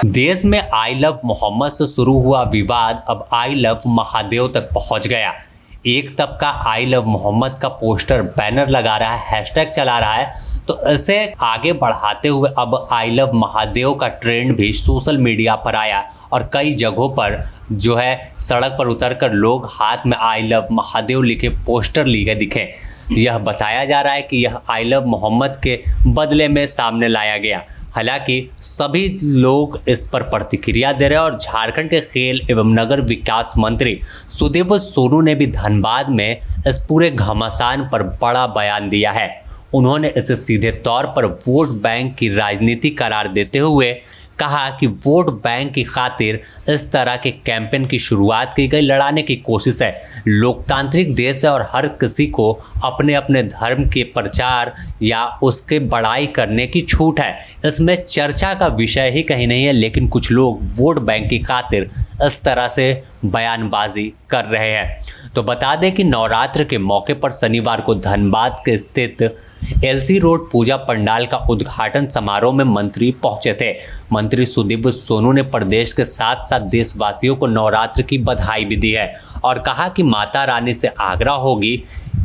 देश में आई लव मोहम्मद से शुरू हुआ विवाद अब आई लव महादेव तक पहुंच गया। एक तबका आई लव मोहम्मद का पोस्टर बैनर लगा रहा है, हैशटैग चला रहा है, तो इसे आगे बढ़ाते हुए अब आई लव महादेव का ट्रेंड भी सोशल मीडिया पर आया और कई जगहों पर जो है सड़क पर उतरकर लोग हाथ में आई लव महादेव लिखे पोस्टर लिए दिखे। यह बताया जा रहा है कि यह आई लव मोहम्मद के बदले में सामने लाया गया। हालांकि सभी लोग इस पर प्रतिक्रिया दे रहे हैं और झारखंड के खेल एवं नगर विकास मंत्री सुदेव सोनू ने भी धनबाद में इस पूरे घमासान पर बड़ा बयान दिया है। उन्होंने इसे सीधे तौर पर वोट बैंक की राजनीति करार देते हुए कहा कि वोट बैंक की खातिर इस तरह के कैंपेन की शुरुआत की गई लड़ाने की कोशिश है। लोकतांत्रिक देश है और हर किसी को अपने अपने धर्म के प्रचार या उसके बड़ाई करने की छूट है। इसमें चर्चा का विषय ही कहीं नहीं है, लेकिन कुछ लोग वोट बैंक की खातिर इस तरह से बयानबाजी कर रहे हैं। तो बता दें कि नवरात्र के मौके पर शनिवार को धनबाद के स्थित एलसी रोड पूजा पंडाल का उद्घाटन समारोह में मंत्री पहुंचे थे। मंत्री सुदेव सोनू ने प्रदेश के साथ साथ देशवासियों को नवरात्र की बधाई भी दी है और कहा कि माता रानी से आग्रह होगी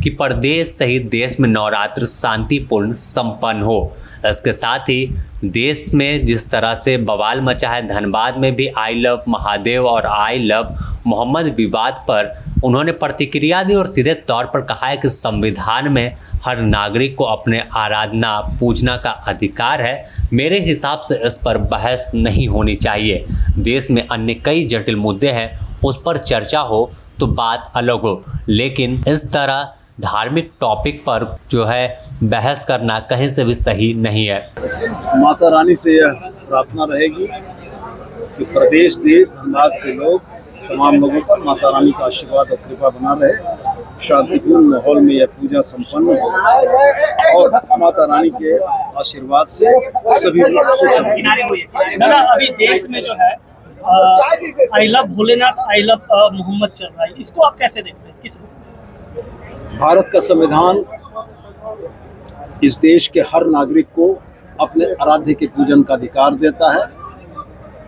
कि प्रदेश सहित देश में नवरात्र शांतिपूर्ण संपन्न हो। इसके साथ ही देश में जिस तरह से बवाल मचा है, धनबाद में भी आई लव महादेव और आई लव मोहम्मद विवाद पर उन्होंने प्रतिक्रिया दी और सीधे तौर पर कहा है कि संविधान में हर नागरिक को अपने आराधना पूजना का अधिकार है। मेरे हिसाब से इस पर बहस नहीं होनी चाहिए। देश में अन्य कई जटिल मुद्दे हैं, उस पर चर्चा हो तो बात अलग हो, लेकिन इस तरह धार्मिक टॉपिक पर जो है बहस करना कहीं से भी सही नहीं है। माता रानी से यह प्रार्थना रहेगी कि प्रदेश देश धनबाद के लोग तमाम लोगों पर माता रानी का आशीर्वाद और कृपा बना रहे, शांतिपूर्ण माहौल में यह पूजा संपन्न हो और माता रानी के आशीर्वाद से सभी लोग सुख समृद्धि। दादा, अभी देश में जो है I love Bholenath I love Mohammed चल रहा है, इसको आप कैसे देखते हैं? किसको? भारत का संविधान इस देश के हर नागरिक को अपने आराध्य के पूजन का अधिकार देता है,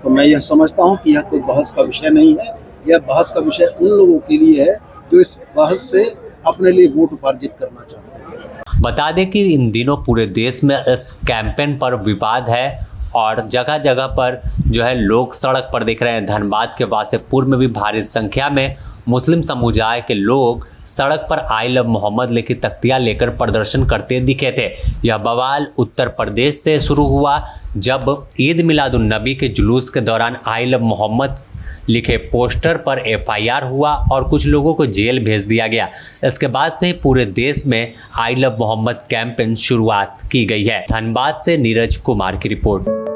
तो मैं यह समझता हूं कि यह कोई बहस का विषय नहीं है। यह बहस का विषय उन लोगों के लिए है जो इस बहस से अपने लिए वोट उपार्जित करना चाहते हैं। बता दें कि इन दिनों पूरे देश में इस कैंपेन पर विवाद है और जगह जगह पर जो है लोग सड़क पर दिख रहे हैं। धनबाद के वासेपुर में भी भारी संख्या में मुस्लिम समुदाय के लोग सड़क पर आई लव मोहम्मद लिखी तख्तियां लेकर प्रदर्शन करते दिखे थे। यह बवाल उत्तर प्रदेश से शुरू हुआ जब ईद मिलादुन नबी के जुलूस के दौरान आई लव मोहम्मद लिखे पोस्टर पर एफआईआर हुआ और कुछ लोगों को जेल भेज दिया गया। इसके बाद से ही पूरे देश में आई लव मोहम्मद कैंपेन शुरुआत की गई है। धनबाद से नीरज कुमार की रिपोर्ट।